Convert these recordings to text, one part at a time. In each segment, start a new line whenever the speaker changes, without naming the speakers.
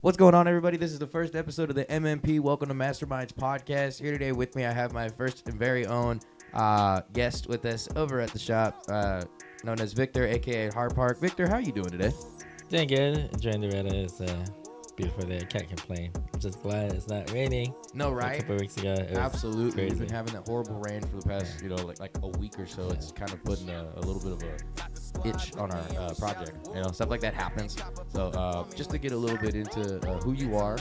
What's going on, everybody? This is the first episode of the MMP. Welcome to Masterminds Podcast. Here today with me, I have my first and very own guest with us over at the shop, known as Victor, aka HardPark. Victor, how are you doing today?
Doing good. Enjoying the weather. It's beautiful day. I can't complain. I'm just glad it's not raining.
No,
Like
right?
a couple of weeks ago. It was
Absolutely.
crazy.
We've been having that horrible rain for the past, like a week or so. It's kind of putting a little bit of a itch on our project. Stuff like that happens. So just to get a little bit into who you are,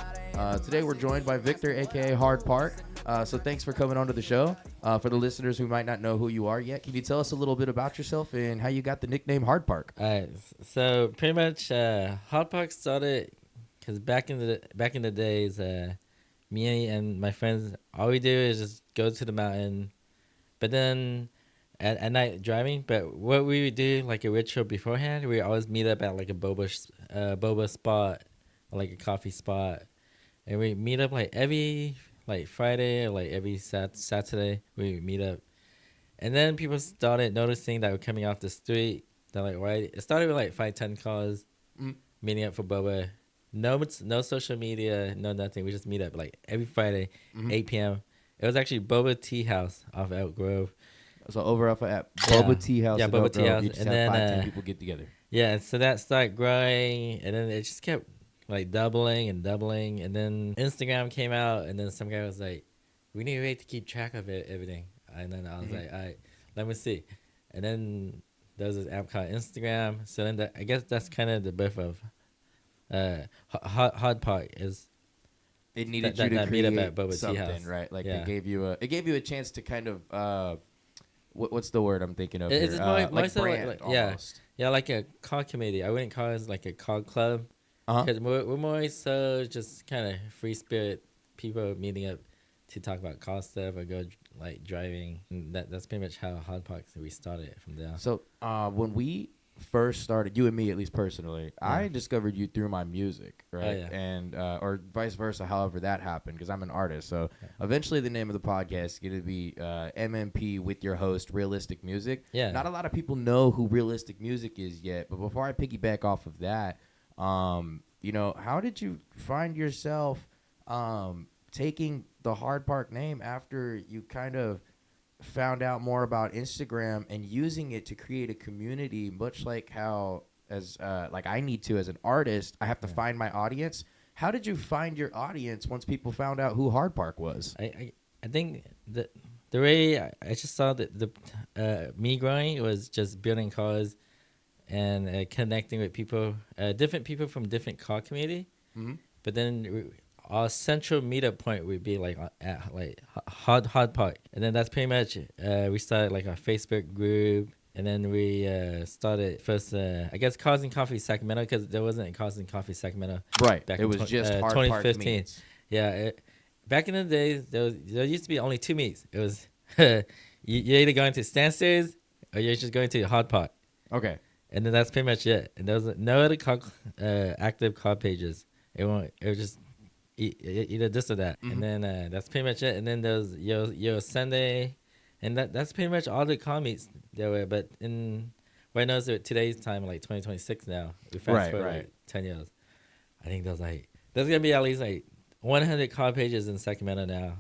today we're joined by Victor, aka HardPark. So thanks for coming onto the show. For the listeners who might not know who you are yet, can you tell us a little bit about yourself and how you got the nickname HardPark?
All right. So pretty much, HardPark started because back in the days, me and my friends, all we do is just go to the mountain, but then at night driving. But what we would do, like a ritual beforehand, we always meet up at like a boba spot, or like a coffee spot, and we meet up like every Friday or like every Saturday. We meet up, and then people started noticing that we're coming off the street. They're like, right? It started with like 5-10 cars meeting up for boba. No social media, no nothing. We just meet up like every Friday, 8 p.m. It was actually Boba Tea House off Elk Grove.
So over at Boba Tea House.
Yeah,
in
Boba
Elk
Tea
Grove,
House.
you just
And
have
then
5-10 people get together.
yeah, and so that started growing, and then it just kept like doubling, and then Instagram came out, and then some guy was like, "We need a way to keep track of everything." And then I was like, "All right, let me see." And then there was this app called Instagram. So then I guess that's kind of the birth of HardPark is.
It needed
that
you to
meet up
create
at Boba Tea
something,
House.
right? Like
Yeah.
it gave you a chance to kind of what's the word I'm thinking of
It's
here?
more
Like
so
brand
like yeah.
almost.
Yeah, like a car committee. I wouldn't call it like a car club.
Uh-huh.
Because we're more so just kind of free spirit people meeting up to talk about car stuff or go like driving. And that's pretty much how HardPark we started from there.
So when we first started, you and me at least personally, I discovered you through my music, right?
Oh, yeah.
And or vice versa, however that happened, because I'm an artist. So eventually the name of the podcast is going to be MMP with your host, Realistic Music.
Yeah.
Not a lot of people know who Realistic Music is yet, but before I piggyback off of that, how did you find yourself taking the HardPark name after you kind of found out more about Instagram and using it to create a community, much like how as like I need to as an artist, I have to find my audience. How did you find your audience once people found out who HardPark was?
I think the way I just saw the me growing was just building cars and connecting with people, different people from different car community.
Mm-hmm.
But then our central meetup point would be like at like HardPark, and then that's pretty much we started like our Facebook group, and then we started first I guess Cars and Coffee Sacramento, because there wasn't a Cars and Coffee Sacramento.
Right.
Back
It
in
was just HardPark
2015.
meets.
Yeah, back in the days there used to be only two meets. It was you're either going to Stansted or you're just going to HardPark.
Okay.
And then that's pretty much it. And there was no other active car pages. It was just either this or that.
Mm-hmm.
And then that's pretty much it. And then there's Yo Sunday, and that's pretty much all the car meets there were. But right now, so today's time, like 2026 now, we fast forward like 10 years. I think there's gonna be at least like 100 car pages in Sacramento now.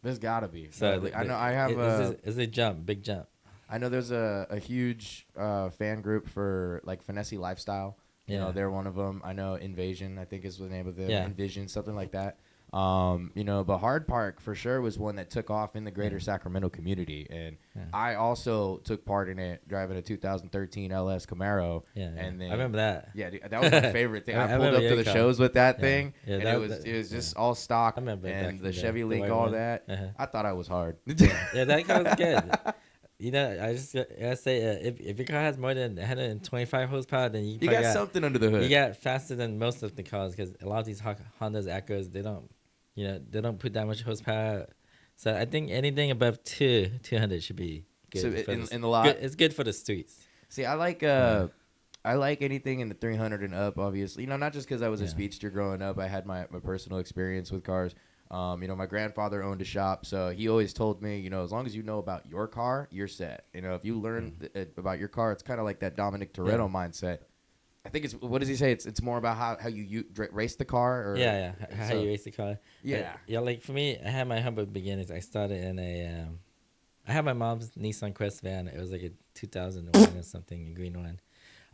There's gotta be.
So
I know I have
it's a jump, big jump.
I know there's a huge fan group for like Finesse Lifestyle.
Yeah.
They're one of them. I know Invasion, I think is the name of it.
Yeah.
Envision, something like that. But HardPark for sure was one that took off in the greater Sacramento community. And I also took part in it driving a 2013 LS Camaro.
Yeah.
And then,
I remember that.
Yeah, dude, that was my favorite thing. I pulled
remember
up to the
your car.
shows with that
Yeah.
thing.
Yeah,
and it was just all stock.
I remember back
and
in
the
the
Chevy
day, the
Link,
white
all
one.
that.
Uh-huh.
I thought I was hard.
Yeah, that car was good. I just gotta say, if your car has more than 125 horsepower, then you
got something under the hood.
You got faster than most of the cars, because a lot of these Hondas, Acros, they don't put that much horsepower. So I think anything above 200 should be good.
So
for
in the lot,
it's good for the streets.
See, I like anything in the 300 and up, obviously. Not just because I was a speedster growing up. I had my personal experience with cars. My grandfather owned a shop, so he always told me, as long as you know about your car, you're set. If you learn about your car, it's kind of like that Dominic Toretto mindset. I think it's, what does he say? It's more about how you race the car, or
how you race the car.
Yeah.
Yeah, like for me, I had my humble beginnings. I started in I had my mom's Nissan Quest van. It was like a 2001 or something, a green one.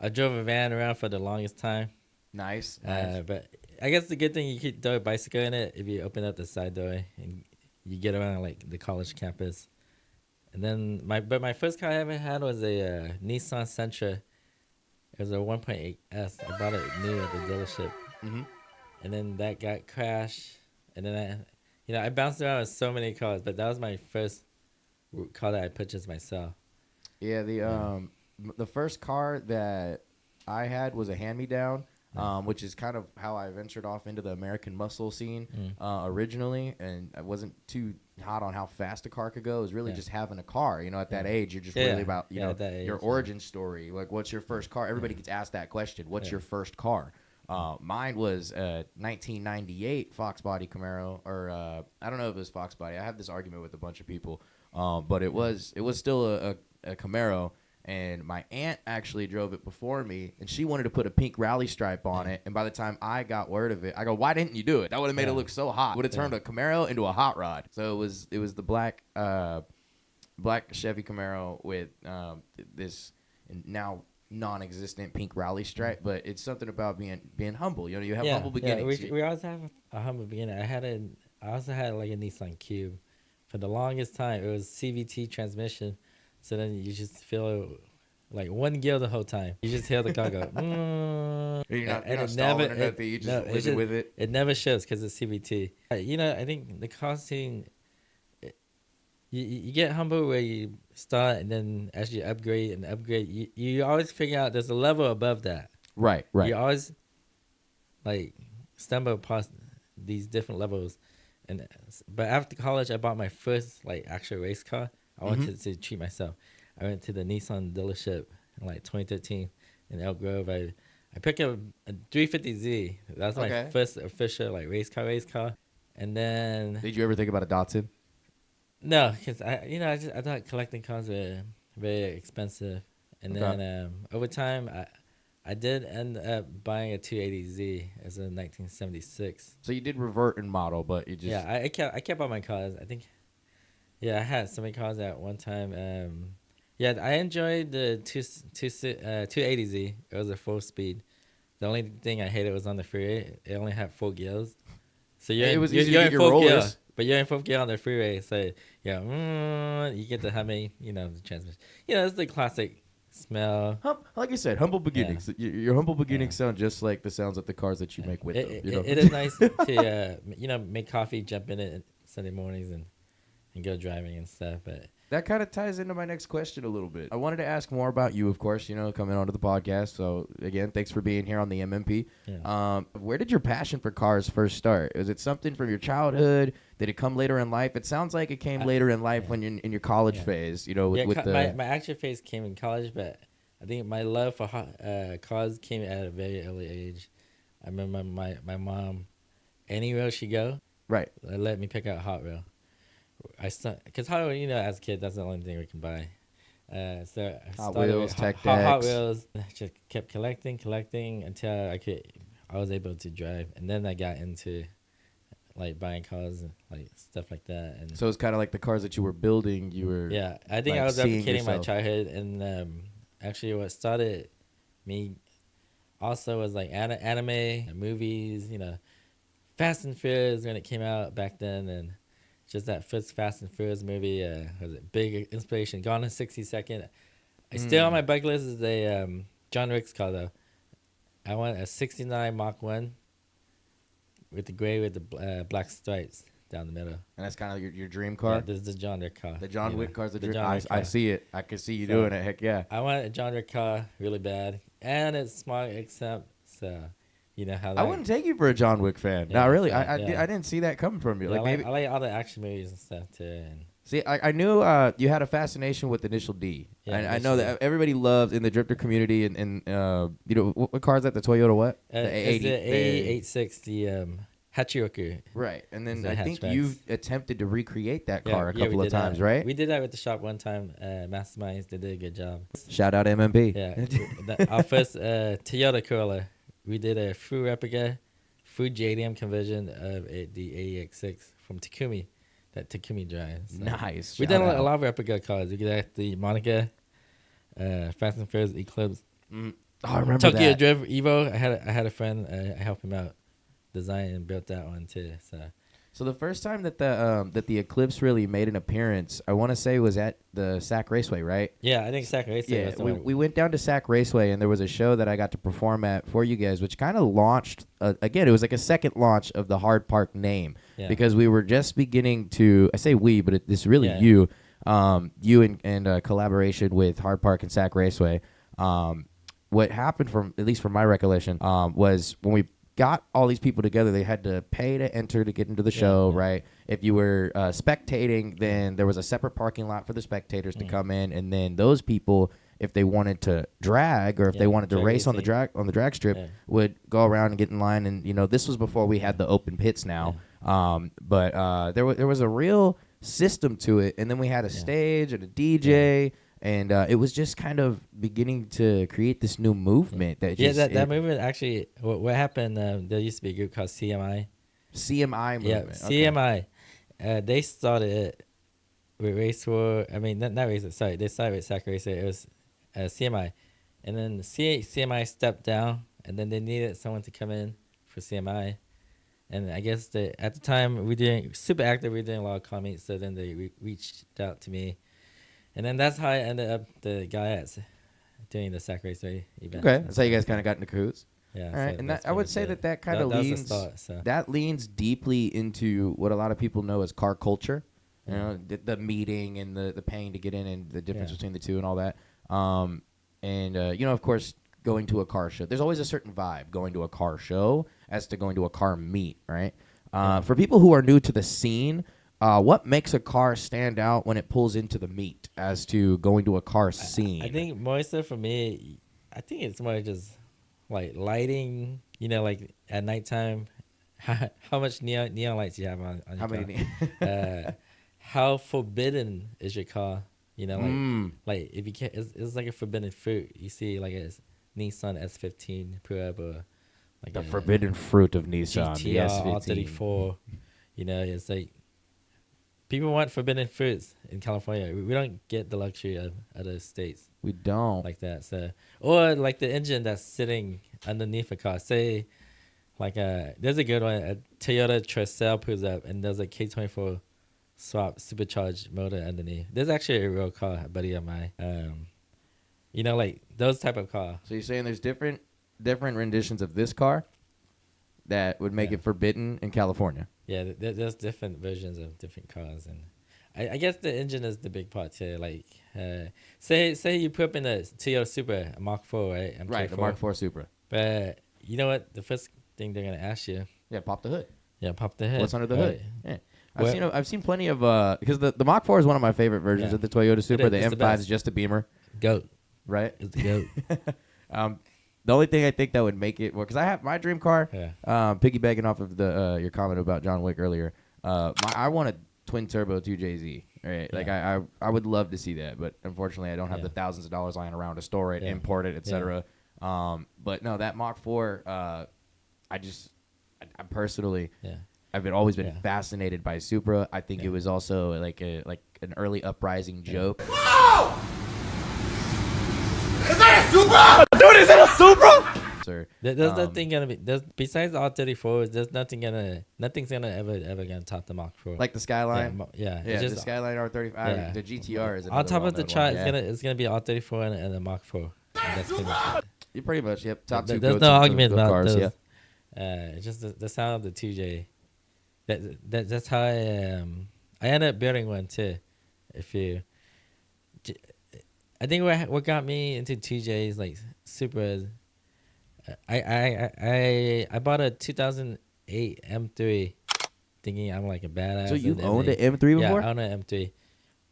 I drove a van around for the longest time.
Nice.
But I guess the good thing, you could throw a bicycle in it if you open up the side door and you get around like the college campus. And then my first car I ever had was a Nissan Sentra. It was a 1.8S. I bought it new at the dealership.
Mm-hmm.
And then that got crashed. And then I bounced around with so many cars, but that was my first car that I purchased myself.
Yeah, the first car that I had was a hand-me-down, which is kind of how I ventured off into the American muscle scene originally, and I wasn't too hot on how fast a car could go. It was really just having a car. You know, at that age, you're just really about your origin story. Like, what's your first car? Everybody gets asked that question. What's your first car? Mine was a 1998 Fox Body Camaro, or I don't know if it was Fox Body. I have this argument with a bunch of people, but it was still a Camaro. And my aunt actually drove it before me, and she wanted to put a pink rally stripe on it. And by the time I got word of it, I go, "Why didn't you do it? That would have made it look so hot. Would have turned a Camaro into a hot rod." So it was the black Chevy Camaro with this now non-existent pink rally stripe. But it's something about being humble. You know, you have humble beginnings.
We always have a humble beginning. I also had like a Nissan Cube. For the longest time, it was CVT transmission. So then you just feel like one gear the whole time. You just hear the car go.
You're not stalling or nothing. You just live with it.
It never shifts because it's CVT. I think the car scene, you get humble where you start, and then as you upgrade, you always figure out there's a level above that.
Right.
You always like stumble past these different levels. But after college, I bought my first like actual race car. I wanted to treat myself. I went to the Nissan dealership in like 2013 in Elk Grove. I picked up a 350Z. That was my first official like race car. And then,
did you ever think about a Datsun?
No, because I thought collecting cars were very expensive. And then over time, I did end up buying a 280Z as a 1976.
So you did revert in model, but you just
I kept all my cars. I think. Yeah, I had so many cars at one time. I enjoyed the 280Z. It was a 4-speed. The only thing I hated was on the freeway. It only had 4 gears. So you're in 4th gear, but you're in 4th gear on the freeway. So you get the humming, the transmission. It's the classic smell.
Like you said, humble beginnings. Yeah. Your humble beginnings sound just like the sounds of the cars that you make with them.
It is nice to make coffee, jump in it Sunday mornings and go driving and stuff. But
that kind of ties into my next question a little bit. I wanted to ask more about you, of course, coming onto the podcast. So again, thanks for being here on the MMP. Yeah. Where did your passion for cars first start? Was it something from your childhood? Did it come later in life? It sounds like it came later in life when you're in your college phase,
my actual phase came in college, but I think my love for cars came at a very early age. I remember my mom, anywhere she go, let me pick out Hot Wheel. Because Hot Wheels, as a kid, that's the only thing we can buy. So I
Hot Wheels, Tech
Hot Wheels. I just kept collecting until I was able to drive, and then I got into like buying cars and like stuff like that. And
so it's kind of like the cars that you were building. You were
I think I was replicating my childhood, and actually what started me also was like anime movies. Fast and Furious when it came out back then, and just that first Fast and Furious movie was a big inspiration. Gone in 60 Seconds. Still on my bucket list is a John Wick's car though. I want a 69 Mach 1 with the gray with the black stripes down the middle.
And that's kind of your dream car?
Yeah, this is the John Wick car.
The John Wick car's the dream car. I see it. I can see you doing it. Heck yeah.
I want a John Wick car really bad. And it's smart except how that,
I wouldn't take you for a John Wick fan.
Yeah,
Not really. I didn't see that coming from you.
Yeah,
maybe
I like all the action movies and stuff too. And
see, I knew you had a fascination with Initial D. I know that everybody loves in the drifter community and what car is that? The Toyota what?
The A86. Hachioku.
Right. And then
The
I think
hatchbacks.
you attempted to recreate that car a couple
we
of
did
times,
that.
right?
We did that with the shop one time. Masterminds, they did a good job.
Shout out MMP.
Yeah, our first Toyota Corolla, we did a full replica, full JDM conversion of the AEX6 from Takumi, that Takumi drives. So
Nice.
we
Shout
did a
out.
lot of replica cars. We did the Monica, Fast and Furious Eclipse,
Oh, I remember
Tokyo
that.
Drift Evo. I had a friend. I helped him out, design and built that one too.
So the first time that the Eclipse really made an appearance, I want to say was at the Sac Raceway, right?
Yeah, I think Sac Raceway.
Yeah,
was the
we,
one.
we went down to Sac Raceway, and there was a show that I got to perform at for you guys, which kind of launched, again, it was like a second launch of the HardPark name,
Yeah.
because we were just beginning to, I say we, but it's really
Yeah.
you and collaboration with HardPark and Sac Raceway. What happened, at least from my recollection, was when we got all these people together, they had to pay to enter to get into the show,
yeah.
right? If you were spectating, then there was a separate parking lot for the spectators to
Mm.
come in, and then those people, if they wanted to drag or if they wanted to
drag
race on the
racing.
drag strip,
Yeah.
would go around and get in line. And this was before we had the open pits now, but there was a real system to it, and then we had a stage and a DJ. And it was just kind of beginning to create this new movement that just
that movement actually. What happened? There used to be a group called CMI.
CMI movement.
Yeah,
Okay.
CMI. They started it with Race War. I mean, not Race War. Sorry, they started with Sac Racer. It was CMI, and then CMI stepped down, and then they needed someone to come in for CMI. And I guess at the time we didn't super active. We were doing a lot of comments, so then they reached out to me. And then that's how I ended up the guy at doing the Sac Raceway event.
Okay, that's how you guys kind of got into cahoots.
Yeah.
All right,
so
and
that's
I would
pretty
say
much it.
that kind of
That was the
leans
start, so.
that leans deeply into what a lot of people know as car culture. You
Yeah.
know, the meeting and the paying to get in and the difference
Yeah.
between the two and all that. Of course, going to a car show, there's always a certain vibe going to a car show as to going to a car meet, right? For people who are new to the scene, what makes a car stand out when it pulls into the meet as to going to a car scene?
I think more so for me, I think it's more just like lighting. Like at nighttime, how much neon lights you have on your
How
car.
many?
How forbidden is your car? Like if you can't, it's like a forbidden fruit. You see like a Nissan S15 Proab or like
The
a
forbidden fruit of Nissan, the
GTR
S15.
R34. It's like people want forbidden fruits in California. We don't get the luxury of other states
We don't.
like that. So, or like the engine that's sitting underneath a car. Say, like there's a good one. A Toyota Tercel pulls up and there's a K24 swap supercharged motor underneath. There's actually a real car, a buddy of mine. Like those type of car.
So you're saying there's different renditions of this car that would make
Yeah.
it forbidden in California?
Yeah, there's different versions of different cars, and I guess the engine is the big part too. Like, say you put up in a Toyota Supra, a Mark IV, right? MK4.
Right, the Mark IV Supra.
But you know what? The first thing they're gonna ask you,
Yeah, pop the hood.
pop the hood.
What's under the
right?
hood? Yeah.
Well-
I've seen plenty of because the Mark IV is one of my favorite versions
Yeah.
of the Toyota Supra.
is,
The
it's
M5
the best.
is just a Beamer,
Goat.
right?
It's the goat.
The only thing I think that would make it, because I have my dream car,
Yeah.
piggybacking off of your comment about John Wick earlier, I want a twin turbo 2JZ. Right? Like
Yeah.
I would love to see that, but unfortunately I don't have
Yeah.
the thousands of dollars lying around to store it,
Yeah.
import it, etc. But no, that Mach 4, I personally,
Yeah.
always been
Yeah.
fascinated by Supra. I think
Yeah.
it was also like an early uprising joke.
Is that a Supra? Dude, is it a Supra?
There's nothing gonna be. Besides the R34, there's nothing's gonna ever gonna top the Mark IV.
Like the Skyline.
Yeah.
Yeah,
It's
the
just
Skyline R35.
Yeah.
The GTR is
on
another
top of the
well-known
chart.
one.
It's gonna be R34 and a Mark IV. And that's pretty much it.
You pretty much, yep. Top two.
There's
goats
no
of
argument about
cars,
those.
yeah.
It's just the sound of the 2J. That's how I ended up building one too. I think what got me into 2Js like Supras. I bought a 2008 M3, thinking I'm like a badass.
So you
in
owned
M3.
an M3
Yeah,
before?
I owned an M3.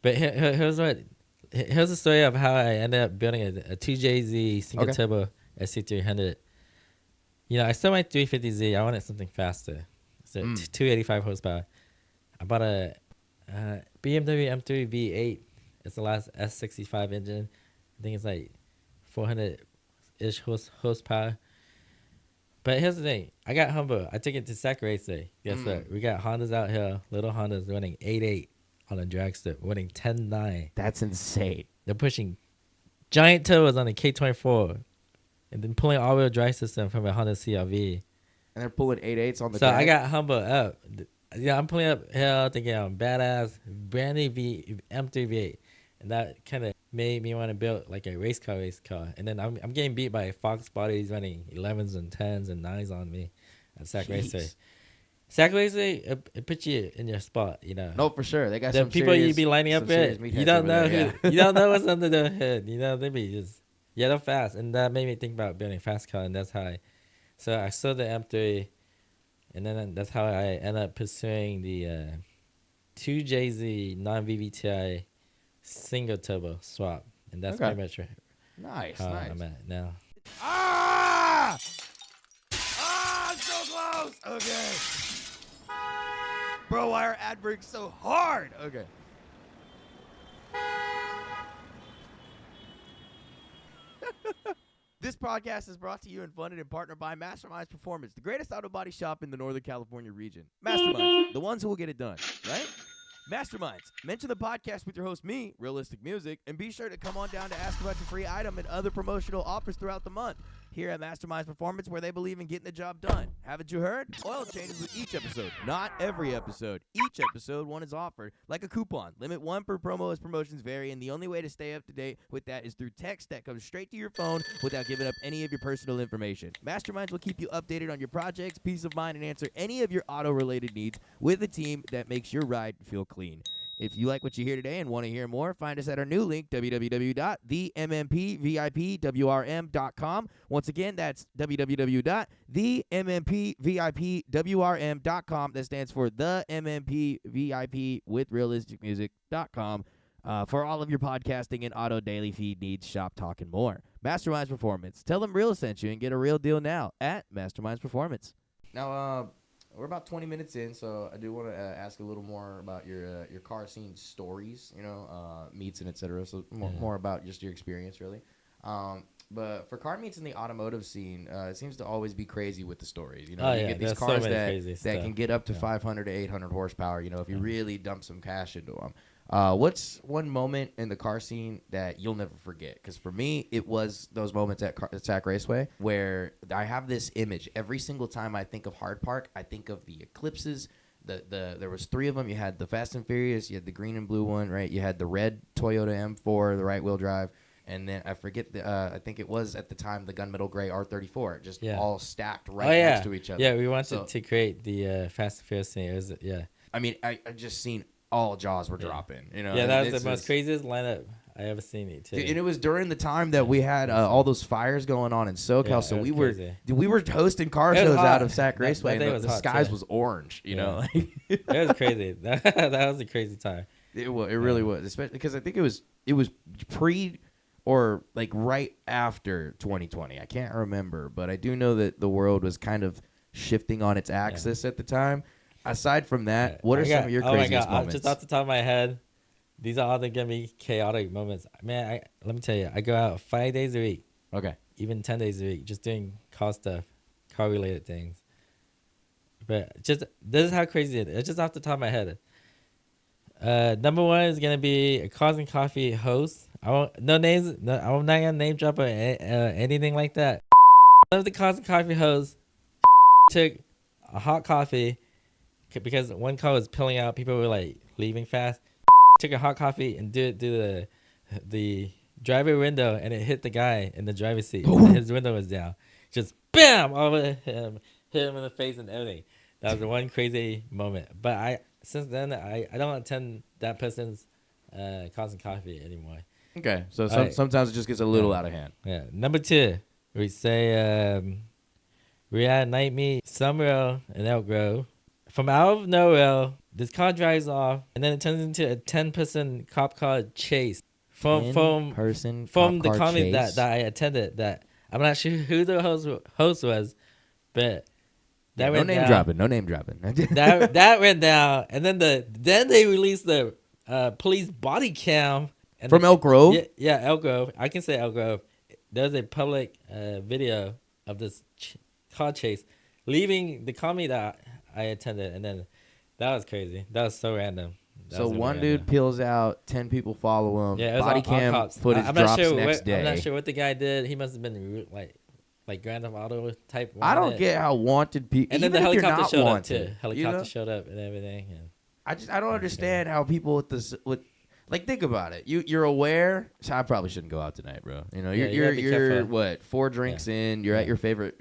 But here's the story of how I ended up building a 2JZ single turbo SC300. I still my 350Z. I wanted something faster. So 285 horsepower. I bought a BMW M3 V8. It's the last S65 engine. I think it's like 400-ish horsepower. But here's the thing. I got humble. I took it to Sac Raceway. Guess what? We got Hondas out here. Little Hondas running 8.8 on a drag strip. Running 10.9.
That's insane.
They're pushing giant turbos on a K24. And then pulling all-wheel drive system from a Honda CR-V.
And they're pulling 8.8s on the
So
drag?
I got humble up. Yeah, I'm pulling up hill thinking I'm badass. Brand new M3 V8. And that kind of made me want to build like a race car. And then I'm getting beat by Fox bodies running 11s and 10s and 9s on me at Sac Raceway. Sac Raceway, it puts you in your spot, you know.
No, for sure. They got
the
some
people
serious,
you be lining up with. You don't know you don't know what's under their head. You know, they be just they're fast, and that made me think about building a fast car, and that's how I sold the M3, and then that's how I ended up pursuing the 2JZ non-VVTi single turbo swap, and that's pretty much
nice.
I'm at now.
Ah! Ah, so close. Okay. Bro, why are ad breaks so hard? Okay. This podcast is brought to you and funded and partnered by Masterminds Performance, the greatest auto body shop in the Northern California region. Masterminds, the ones who will get it done, right? Masterminds, mention the podcast with your host, me, Realistic Music, and be sure to come on down to ask about your free item and other promotional offers throughout the month. Here at Masterminds Performance, where they believe in getting the job done. Haven't you heard? Oil changes with each episode, not every episode. Each episode, one is offered, like a coupon. Limit one per promo as promotions vary, and the only way to stay up to date with that is through text that comes straight to your phone without giving up any of your personal information. Masterminds will keep you updated on your projects, peace of mind, and answer any of your auto-related needs with a team that makes your ride feel clean. If you like what you hear today and want to hear more, find us at our new link, www.themmmpvipwrm.com. Once again, that's www.themmmpvipwrm.com. That stands for the MMPVIP with realisticmusic.com. For all of your podcasting and auto daily feed needs, shop, talk, and more. Masterminds Performance. Tell them Real sent you and get a real deal now at Masterminds Performance. Now, we're about 20 minutes in, so I do want to ask a little more about your car scene stories, meets and et cetera. So more about just your experience, really. But for car meets in the automotive scene, it seems to always be crazy with the stories. You get these cars that can get up to 500 to 800 horsepower, if you really dump some cash into them. What's one moment in the car scene that you'll never forget? Because for me, it was those moments at Sac Raceway where I have this image. Every single time I think of HardPark, I think of the Eclipses. There was three of them. You had the Fast and Furious. You had the green and blue one, right? You had the red Toyota M4, the right-wheel drive. And then I forget, I think it was at the time the gunmetal gray R34, just all stacked next to each other.
Yeah, we wanted to create the Fast and Furious thing. It was,
I mean, I just seen all jaws were dropping.
Yeah, that was the most craziest lineup I ever seen it too.
And it was during the time that we had all those fires going on in SoCal, so we were hosting car shows out of Sac Raceway, and the skies was orange. You know,
it was crazy. That was a crazy time.
It really was, especially because I think it was pre or like right after 2020. I can't remember, but I do know that the world was kind of shifting on its axis at the time. Aside from that, what are some of your craziest moments?
Just off the top of my head, these are all going to be chaotic moments. Man, let me tell you, I go out 5 days a week.
Okay.
Even 10 days a week, just doing car stuff, car-related things. But this is how crazy it is. It's just off the top of my head. Number one is going to be a Cars and Coffee host. No names. No, I'm not going to name drop or anything like that. One of the Cars and Coffee hosts took a hot coffee because one car was peeling out. People were like leaving fast. Took a hot coffee and did the driver window, and it hit the guy in the driver's seat. His window was down. Just bam over him, hit him in the face and everything. That was the one crazy moment. But since then I don't attend that person's Cars and Coffee anymore.
Okay, so sometimes it just gets a little out of hand.
Yeah. Number two, we say we had a night meet somewhere in Elk Grove. From out of nowhere, this car drives off, and then it turns into a 10-person cop car chase from the comedy that I attended. That I'm not sure who the host was, but That
no
went
name
down.
dropping. No name dropping.
That went down, and then they released the police body cam
From Elk Grove.
Yeah, Elk Grove. I can say Elk Grove. There's a public video of this car chase leaving the comedy that I attended, and then that was crazy. That was so random.
So one dude peels out, 10 people follow him.
Yeah, it was
body
all
cam
cops.
footage
I'm
drops
not sure
next day.
I'm not sure what the guy did. He must have been like Grand Theft Auto type.
I don't get how wanted people.
And then
even
the
if you're
helicopter
not
showed
wanted,
up too. Helicopter showed up and everything. And
I don't understand how people with like, think about it. You're aware. So I probably shouldn't go out tonight, bro. You know, you're what, 4 drinks in. You're at your favorite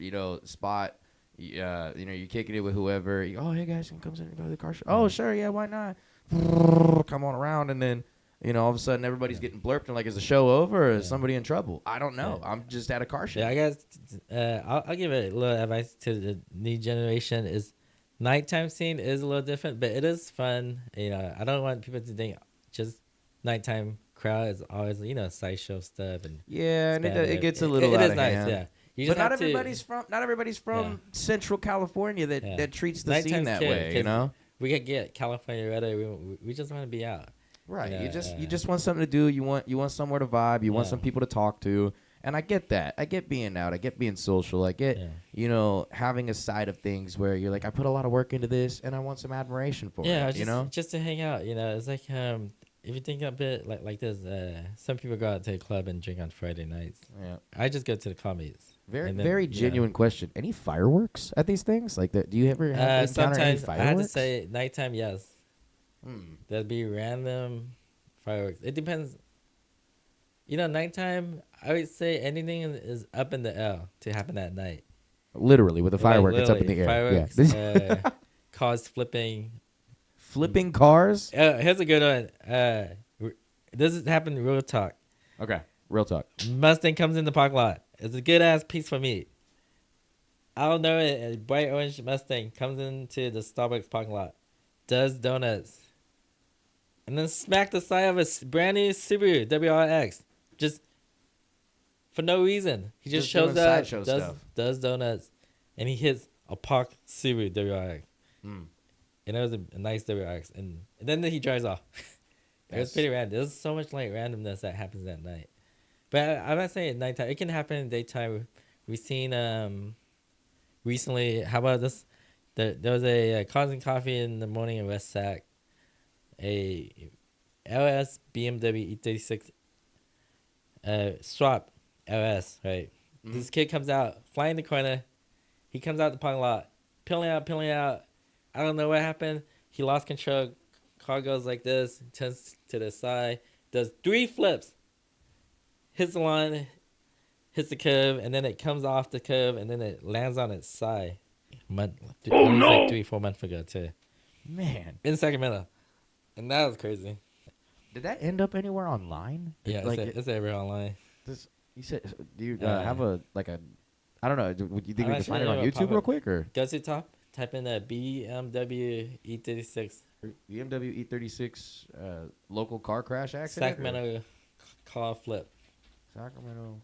spot. You're kicking it with whoever. Oh, hey guys, come in and go to the car show. Oh, sure, yeah, why not? Come on around, and then all of a sudden everybody's getting blurped and like, is the show over or is somebody in trouble? I don't know. I'm just at a car show.
Yeah, I guess I'll give a little advice to the new generation. Is nighttime scene is a little different, but it is fun. I don't want people to think just nighttime crowd is always sideshow stuff and
and it gets a little out of
nice,
hand.
Yeah.
But not everybody's from Central California that treats the scene that way.
We could get California ready. We just want to be out.
Right. You just want something to do. You want somewhere to vibe. You want some people to talk to. And I get that. I get being out. I get being social. I get having a side of things where you're like, I put a lot of work into this, and I want some admiration for it.
Just to hang out. It's like if you think of it like this, some people go out to the club and drink on Friday nights. Yeah. I just go to the comedies.
Very genuine question. Any fireworks at these things? Like that? Do you ever have encounter any fireworks?
I had to say nighttime, yes. There'd be random fireworks. It depends. Nighttime, I would say anything is up in the air to happen at night.
Literally, with a firework, it's up in the air.
Fireworks, cars flipping.
Flipping cars?
Here's a good one. This has happened real talk.
Okay, real talk.
Mustang comes in the parking lot. It's a good ass piece for me. I don't know it. A bright orange Mustang comes into the Starbucks parking lot, does donuts, and then smack the side of a brand new Subaru WRX. Just for no reason. He just shows up, does donuts, and he hits a parked Subaru WRX. And it was a nice WRX. And then he drives off. It was pretty random. There's so much like randomness that happens at night. But I'm not saying at nighttime. It can happen in daytime. We've seen recently. How about this? There was a Cars and Coffee in the morning in West Sac. A LS BMW E36 swap LS, right? This kid comes out, flying the corner. He comes out the parking lot, peeling out. I don't know what happened. He lost control. Car goes like this, turns to the side, does 3 flips. Hits the line, hits the curve, and then it comes off the curve, and then it lands on its side. Like 3-4 months ago, too.
Man.
In Sacramento. And that was crazy.
Did that end up anywhere online?
Yeah, it's everywhere online.
You said, do you have I don't know, would you think we can find it on YouTube real quick? Or?
Go to the top, type in a BMW E36.
BMW E36 local car crash accident?
Sacramento car flip.
Sacramento.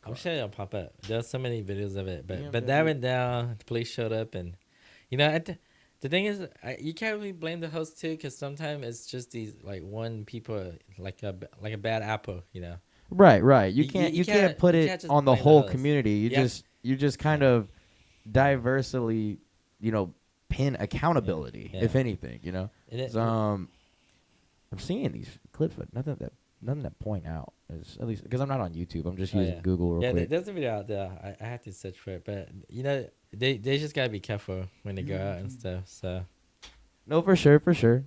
I'm sure it'll pop up. There's so many videos of it, but that went down. The police showed up, and the thing is, you can't really blame the host too, because sometimes it's just these like one people like a bad apple,
Right. You can't put it on the whole community. You just kind of diversely, pin accountability, if anything, I'm seeing these clips, but nothing that point out, at least because I'm not on YouTube. I'm just using Google real quick.
There's a video out there. I have to search for it, but they just gotta be careful when they go out and stuff. So
no, for sure.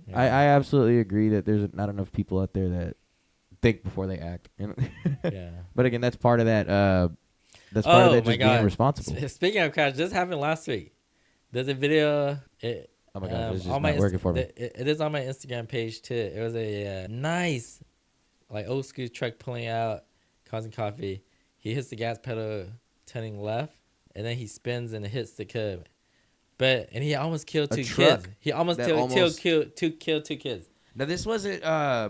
Yeah. I absolutely agree that there's not enough people out there that think before they act.
Yeah.
But again, that's part of that. That's part of that just being responsible.
Speaking of crash, this happened last week. There's a video.
Oh my god, it's just not working for me.
It is on my Instagram page too. It was a nice, like old school truck pulling out, causing coffee. He hits the gas pedal, turning left, and then he spins and hits the curb. And he almost killed 2 kids. He almost killed two kids.
Now this wasn't.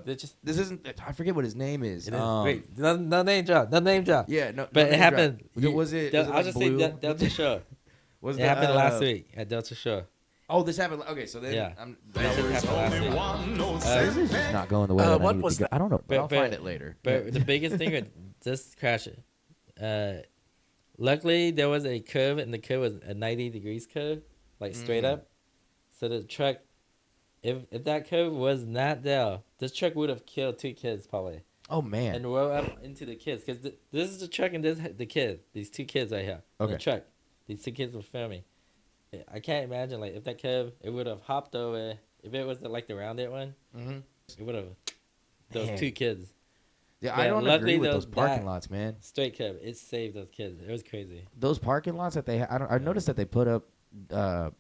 This isn't. I forget what his name is.
Wait, no name drop. No name drop.
Yeah, no.
But it happened.
Was it?
I'll just say Delta Show.
Was
It happened last week at Delta Shore.
Oh, this happened. Okay, so then
Yeah.
that
This
was-
happened last week.
this is just not going the way that I
what
needed
was
to go. I don't know, but I'll
But-
find it later.
But the biggest thing with this crash, luckily there was a curve, and the curve was a 90 degrees curve, like straight up. So the truck, if that curve was not there, this truck would have killed 2 kids probably.
Oh man.
And roll up into the kids, because this is the truck and this the kid, these 2 kids right here.
Okay.
The truck, these 2 kids were filming. I can't imagine like if that curve, it would have hopped over. If it was like the rounded one, it would have those
Man.
2 kids.
Yeah,
But
I don't
luckily
agree with those
those
parking
back-
lots, man.
Straight curve, it saved those kids. It was crazy.
Those parking lots that they, I noticed that they put up the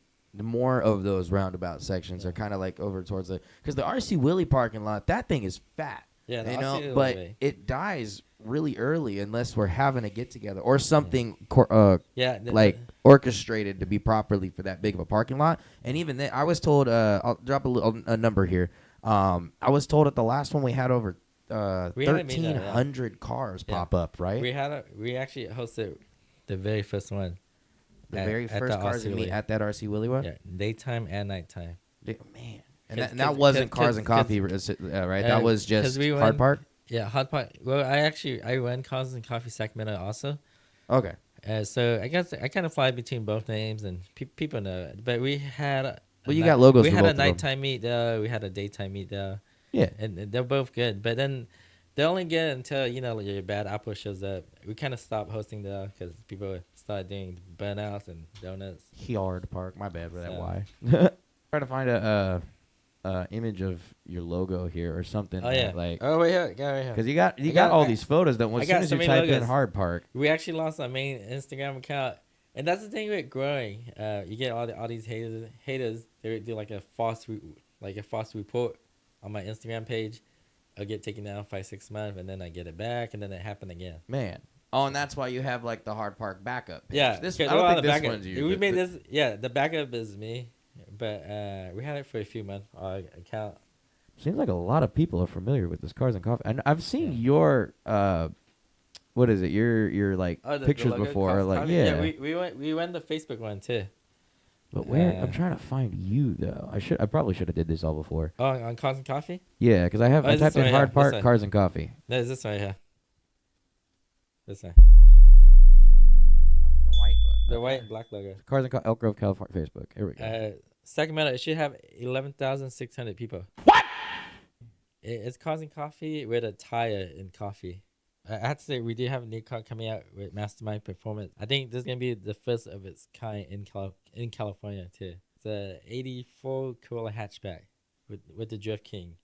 more of those roundabout sections are kind of like over towards because the RC Willie parking lot, that thing is fat.
Yeah,
You
I'll
know,
see it
but
way.
it dies really early unless we're having a get together or something
Yeah,
like orchestrated to be properly for that big of a parking lot. And even then, I was told, I'll drop a number here. I was told at the last one we had over
We had a meeting, yeah.
1,300 cars
Yeah.
pop up, right?
we actually hosted the very first one.
The
at-
very
at
first
the
cars to
RC
meet
Willie.
at that RC Willie one?
Yeah, daytime and nighttime.
Man. And
'Cause-
that
'cause-
wasn't
'cause-
Cars and
'cause-
Coffee, right? That was
'cause
just
we
Hard
went-
Park?
Yeah, HardPark. Well, I run Cars and Coffee Sacramento also.
Okay.
So I guess I kind of fly between both names, and people know it. But we had
Well, you got logos
We
for
had
both
a
of them.
nighttime meet there. We had a daytime meet there.
Yeah.
And they're both good. But then they only good until your bad apple shows up. We kind of stopped hosting there because people started doing burnouts and donuts.
Hard Park. My bad for that.
So-
Why? Trying to find a image of your logo here or something.
Oh yeah,
Like,
oh wait here, yeah, right here.
because you got
I got-
all
I-
these photos that
I
as
got
soon as
so
you
many
type in
logos.
Hard Park.
We actually lost our main Instagram account, and that's the thing with growing. You get all these haters. They do like a false report on my Instagram page. I'll get taken down 5-6 months, and then I get it back, and then it happened again.
Man. Oh, and that's why you have like the Hard Park backup page.
Yeah,
This,
'cause
I don't
we're on
think
the
this
backup.
one's you.
We
but-
made
but-
this. Yeah, the backup is me, but we had it for a few months. Our account.
Seems like a lot of people are familiar with this Cars and Coffee. And I've seen your what is it? Your like
Oh, the
pictures
logo,
before.
Cars
Like
Coffee?
yeah.
we went the Facebook one too.
But where?
Yeah.
I'm trying to find you though. I probably should have did this all before.
Oh, on Cars and Coffee.
Yeah, because I
Oh,
I
is this
typed in
one? Yeah,
Hard
this
Park
one.
Cars and Coffee.
No, it's this one right here. This one.
The white one.
The white and black logo.
Cars and Elk Grove, California. Facebook. Here we go.
Sacramento, it should have 11,600 people. What? It's Cars and Coffee with a tire in coffee. I have to say, we do have a new car coming out with Mastermind Performance. I think this is going to be the first of its kind in California, too. It's a 84 Corolla hatchback with the Drift King.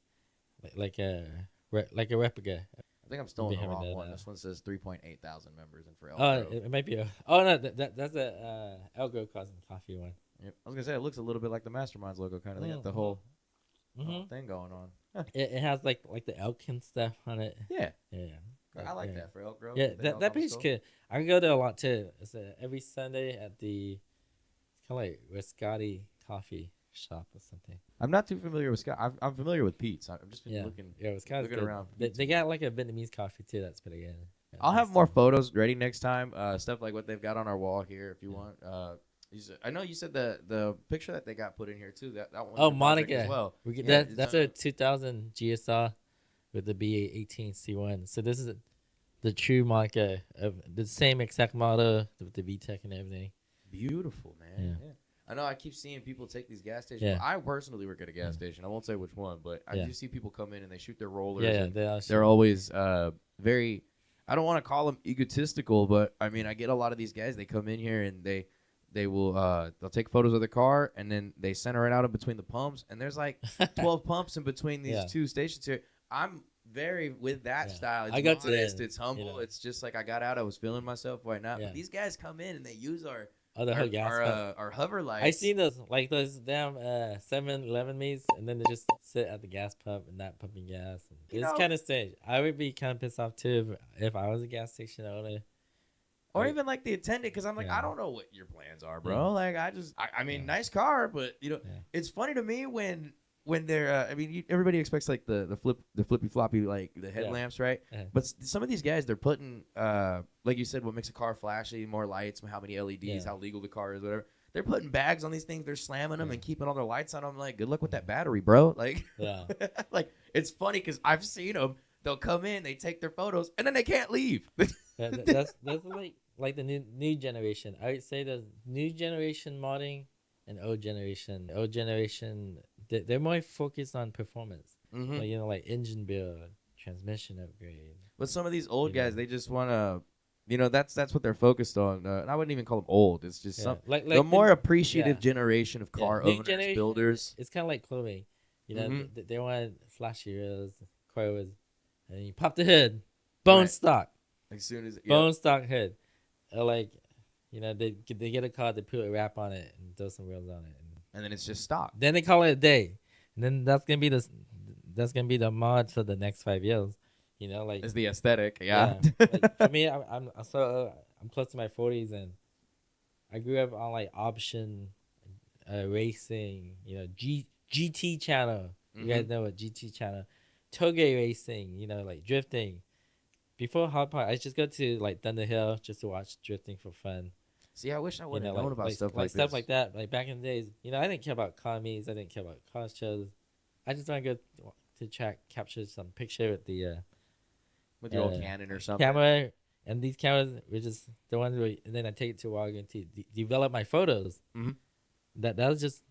Like a replica.
I think I'm still
be
in the
having
wrong
that,
one. This one says 3.8 thousand members, and for Elk
Oh,
Grove.
it might be no, that's a El Grove Cars and Coffee one.
Yep. I was gonna say it looks a little bit like the Masterminds logo, kind of. They got the whole thing going on.
It has like the elk and stuff on it.
Yeah,
Yeah.
I like
yeah.
that for Elk Grove.
Yeah,
the
that
Elk
page is
Grove.
good. I can go there a lot too. It's every Sunday at the it's kind of like Riscotti Coffee Shop or something.
I'm not too familiar with Scott. I'm familiar with Pete's. I've just been
Yeah,
looking.
yeah, Riscotti's
looking
good.
around.
They got like a Vietnamese coffee too. That's pretty good. Yeah,
I'll have
nice
more
stuff.
photos ready next time. Stuff like what they've got on our wall here, if you want. I know you said the picture that they got put in here too. That one.
Oh, Monica.
as well.
We get
Yeah,
that's a 2000 GSR with the BA18 C1. So this is the true Monica of the same exact model with the VTEC and everything.
Beautiful, man.
Yeah.
Yeah. I know I keep seeing people take these gas stations.
Yeah.
I personally work at a gas station. I won't say which one, but I
Yeah.
do see people come in and they shoot their rollers.
Yeah,
and
they are.
they're always very. I don't want to call them egotistical, but I mean I get a lot of these guys. They come in here and they will they'll take photos of the car and then they center it out in between the pumps and there's like 12 pumps in between these
Yeah.
two stations here. I'm very with that
Yeah.
style. It's
I got to
modest,
that,
it's humble.
you know.
It's just like I got out. I was feeling myself. Why not?
Yeah.
But these guys come in and they use our
Oh, the whole gas pump.
our hover lights.
I seen those damn 7-Eleven meets, and then they just sit at the gas pump and not pumping gas. And
You
it's
know-
kind of strange. I would be kind of pissed off too if I was a gas station owner.
Or
Like,
even like the attendant, because I'm like,
Yeah.
I don't know what your plans are, bro.
Yeah.
Like, I mean,
Yeah.
nice car, but
Yeah.
it's funny to me when when they're, I mean, everybody expects like the flippy floppy, like the headlamps, right?
Uh-huh.
But some of these guys, they're putting, like you said, what makes a car flashy, more lights, how many LEDs, how legal the car is, whatever. They're putting bags on these things. They're slamming them and keeping all their lights on. I'm like, good luck with that battery, bro. Like, like it's funny because I've seen them. They'll come in, they take their photos, and then they can't leave.
That's like the new generation. I would say the new generation modding and old generation. Old generation, they're more focused on performance.
Mm-hmm.
Like, like engine build, transmission upgrade.
But some of these old guys, they just want to, that's what they're focused on. And I wouldn't even call them old. It's just
like
the more appreciative generation of car owners, builders.
It's kind of like clothing. They want flashy reels, cars, and you pop the hood, bone stock.
As soon as
bone stock hood, or like, they get a car, they put a wrap on it and throw some wheels on it,
and then it's just stock.
Then they call it a day, and then that's gonna be the mod for the next 5 years. Like
it's the aesthetic,
Like, for me, I'm close to my 40s, and I grew up on like option racing. GT channel. You guys know what GT channel, toge racing. Like drifting. Before HardPark, I just go to like Thunder Hill just to watch drifting for fun.
See, I wish I would have known about stuff like
stuff like that. Like back in the days, I didn't care about car meets. I didn't care about car shows. I just want to go to capture some picture with
your old Canon or something.
Camera, and these cameras were just the ones where, and then I take it to Oregon to develop my photos.
Mm-hmm.
That was just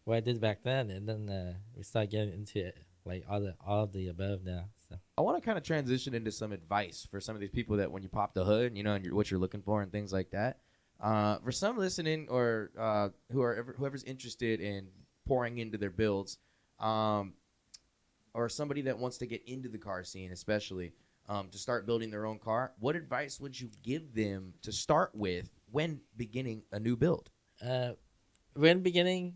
what I did back then, and then we start getting into it, like all of the above now. So
I want to kind of transition into some advice for some of these people that when you pop the hood, and what you're looking for and things like that. For some listening or whoever's interested in pouring into their builds, or somebody that wants to get into the car scene, especially to start building their own car, what advice would you give them to start with when beginning a new build?
When beginning,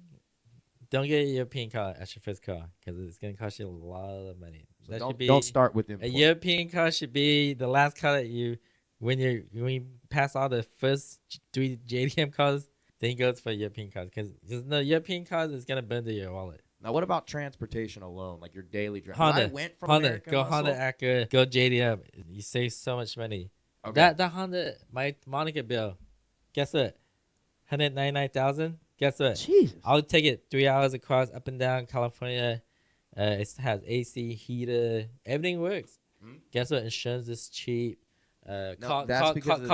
don't get a European car as your first car because it's going to cost you a lot of money.
So don't start with import.
A European car should be the last car that when you pass all the first 3 JDM cars, then you go for European cars because the European cars is going to burn to your wallet.
Now, what about transportation alone, like your daily drive?
Honda.
I went from
Honda.
American
Go
Muscle.
Honda Acura. Go JDM. You save so much money.
Okay.
That Honda, my Monica bill, guess what? $199,000. Guess what?
Jesus.
I'll take it 3 hours across up and down California. It has AC, heater, everything works.
Mm-hmm.
Guess what? Insurance is cheap. Car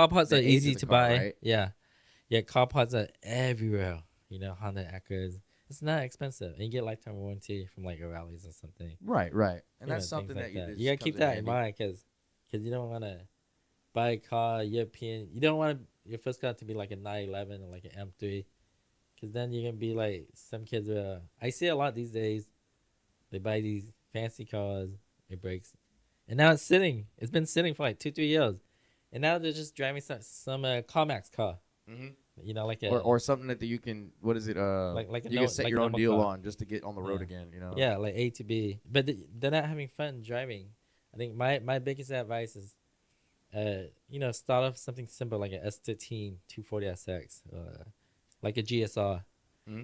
parts are
the age
easy
of the
to
car,
buy.
right?
Yeah. Car parts are everywhere. Honda Acuras. It's not expensive, and you get lifetime warranty from like O'Reilly's or something.
Right. And that's something
like
that
you gotta keep that in mind because you don't want to buy a car European. You don't want your first car to be like a 911 or like an M3, because then you're gonna be like some kids. I see a lot these days. They buy these fancy cars, it breaks, and now it's sitting. It's been sitting for like 2-3 years, and now they're just driving some CarMax car.
Mm-hmm.
Like
or something that you can, what is it?
Like
you can set your own deal
car
on just to get on the road again.
Yeah, like A to B, but they're not having fun driving. I think my biggest advice is, start off something simple like an S13 240SX, like a GSR,
mm-hmm.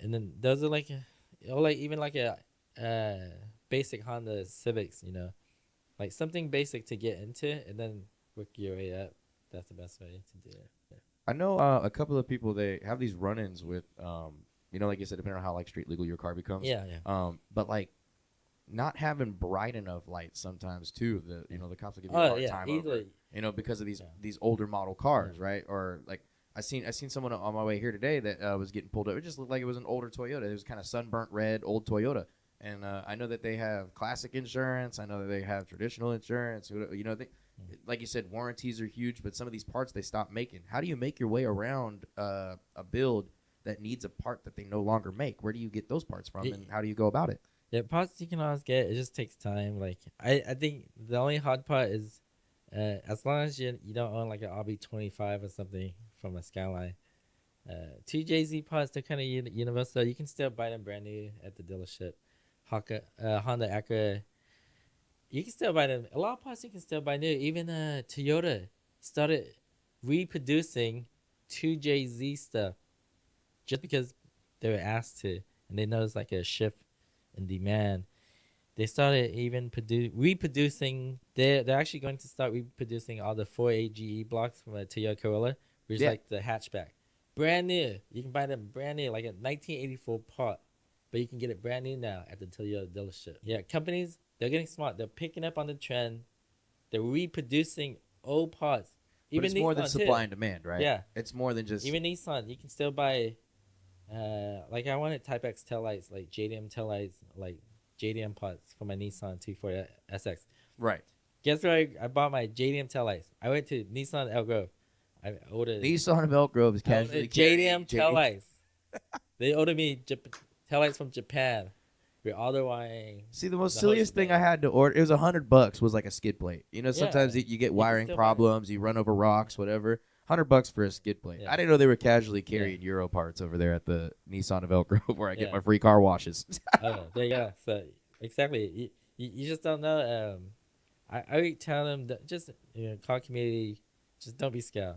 and then those are like even like a basic Honda Civics, like something basic to get into, and then work your way up. That's the best way to do it. Yeah.
I know a couple of people, they have these run-ins with, like you said, depending on how like street legal your car becomes.
Yeah.
But like not having bright enough lights sometimes too. The cops will give you a hard time over, because of these older model cars, right? Or like I seen someone on my way here today that was getting pulled over. It just looked like it was an older Toyota. It was kind of sunburnt red, old Toyota. And I know that they have classic insurance. I know that they have traditional insurance. Like you said, warranties are huge, but some of these parts they stopped making. How do you make your way around a build that needs a part that they no longer make? Where do you get those parts from, and how do you go about it?
Yeah, parts you can always get. It just takes time. Like I think the only hard part is as long as you don't own like an RB25 or something from a Skyline. 2JZ parts, they're kind of universal. You can still buy them brand new at the dealership. Honda Acura, you can still buy them. A lot of parts you can still buy new. Even Toyota started reproducing 2JZ stuff just because they were asked to. and they noticed like a shift in demand. They started even reproducing. They're actually going to start reproducing all the 4AGE blocks from a Toyota Corolla, which is like the hatchback, brand new. You can buy them brand new, like a 1984 part, but you can get it brand new now at the Toyota dealership. Yeah, companies, they're getting smart. They're picking up on the trend. They're reproducing old parts.
But it's more than supply and demand, right?
Yeah,
it's more than just
even Nissan. You can still buy. Like I wanted Type X taillights, like JDM taillights, like JDM parts for my Nissan 240 SX.
Right.
Guess where I bought my JDM taillights? I went to Nissan Elk Grove. I ordered
Nissan of Elk Grove is casually
JDM taillights. They ordered me taillights from Japan. We're all the wiring.
See, the most silliest thing I had to order, it was $100. Was like a skid plate. You know, sometimes you get wiring problems, you run over rocks, whatever. $100 for a skid plate. Yeah. I didn't know they were casually carrying Euro parts over there at the Nissan of Elk Grove, where I get my free car washes.
There you go. So exactly, you just don't know. I tell them that just car community, just don't be scared.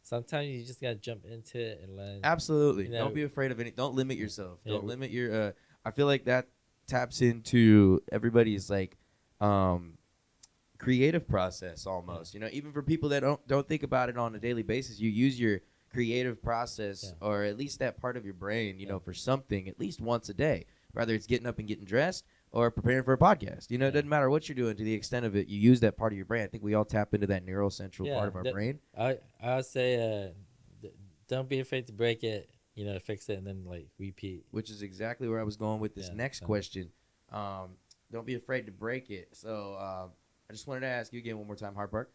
Sometimes you just gotta jump into it and learn.
Absolutely, don't be afraid of any. Don't limit yourself. Don't limit your. I feel like that taps into everybody's like creative process almost. You know, even for people that don't think about it on a daily basis, you use your creative process or at least that part of your brain, you know, for something at least once a day, whether it's getting up and getting dressed or preparing for a podcast. You know, it doesn't matter what you're doing. To the extent of it, you use that part of your brain. I think we all tap into that neurocentral part of our brain.
I would say don't be afraid to break it, you know, fix it and then like repeat.
Which is exactly where I was going with this next question. Don't be afraid to break it. So I just wanted to ask you again one more time, HardPark.